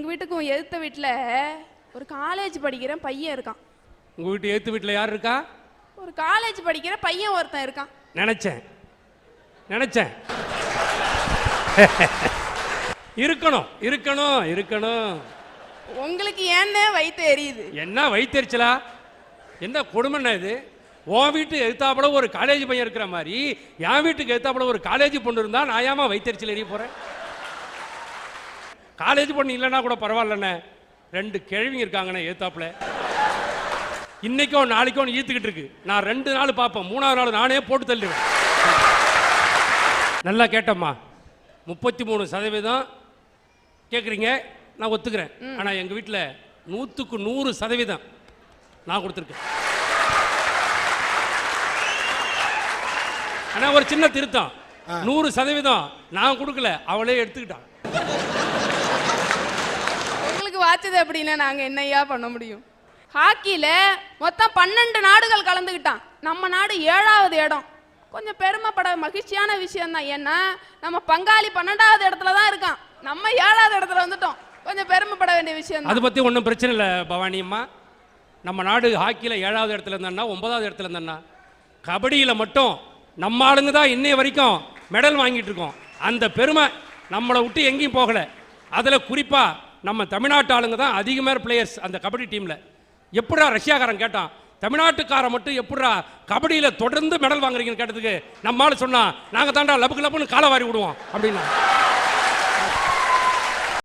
வீட்டுக்கும் எதிர்த்த வீட்டில் ஒரு காலேஜ் படிக்கிற பையன் இருக்கான். உங்கள் வீட்டு எதிர்த்த வீட்டில் யார் இருக்கா? ஒரு காலேஜ் படிக்கிற பையன் ஒருத்தன் இருக்கான். நினச்சேன் இருக்கணும் இருக்கணும் இருக்கணும். உங்களுக்கு ஏன்னு வயிற்று எரியுது? என்ன வயிற்றுச்சலா? என்ன கொடுமைன்னா இது? உன் வீட்டு எதிர்த்தாப்புல ஒரு காலேஜ் பையன் இருக்கிற மாதிரி என் வீட்டுக்கு எதிர்த்தாப்புல ஒரு காலேஜ் பொண்ணு இருந்தா நான் ஏமா வயிற்றுச்சல் எரிய போறேன்? காலேஜ் பொண்ணு இல்லைன்னா கூட பரவாயில்லண்ணே, 2 கிழவிங்க இருக்காங்கண்ணே எதிர்த்தாப்புல. இன்னைக்கோ நாளைக்கோ ஈத்துக்கிட்டு இருக்கு. நான் 2 நாள் பார்ப்பேன், 3வது நாள் நானே போட்டு தள்ளுவேன். நல்லா கேட்டம்மா, 33% கேட்குறீங்க, நான் ஒத்துக்கிறேன். ஆனால் எங்கள் வீட்டில் 100க்கு 100% நான் கொடுத்துருக்கேன். ஆனால் ஒரு சின்ன திருத்தம், 100% நான் கொடுக்கல, அவளே எடுத்துக்கிட்டான். உங்களுக்கு வாச்சது அப்படின்னா நாங்கள் என்னையா பண்ண முடியும்? ஹாக்கியில் மொத்தம் 12 நாடுகள் கலந்துக்கிட்டான். நம்ம நாடு 7வது இடம். கொஞ்சம் பெருமைப்பட மகிழ்ச்சியான விஷயம் தான். ஏன்னா நம்ம பங்காளி 12வது இடத்துல தான் இருக்கான், நம்ம 7வது இடத்துல வந்துட்டோம். கொஞ்சம் பெருமைப்பட வேண்டிய விஷயம். அதை பற்றி ஒன்றும் பிரச்சனை இல்லை பவானி அம்மா. நம்ம நாடு ஹாக்கியில் 7வது இடத்துல இருந்தா, 9வது இடத்துல இருந்தா, கபடியில் மட்டும் நம்ம ஆளுங்க தான் இன்னைய வரைக்கும் மெடல் வாங்கிட்டு இருக்கோம். அந்த பெருமை நம்மளை விட்டு எங்கேயும் போகலை. அதில் குறிப்பாக நம்ம தமிழ்நாட்டு ஆளுங்க தான் அதிகமாக பிளேயர்ஸ் அந்த கபடி டீமில். எப்படா ரஷ்யாக்காரன் கேட்டான், தமிழ்நாட்டுக்காரன் மட்டும் எப்படா கபடியில் தொடர்ந்து மெடல் வாங்குறீங்கன்னு கேட்டதுக்கு நம்மளால சொன்னா, நாங்கள் தாண்டா லபுக்கு லபுன்னு காலை வாரி விடுவோம் அப்படின்னா.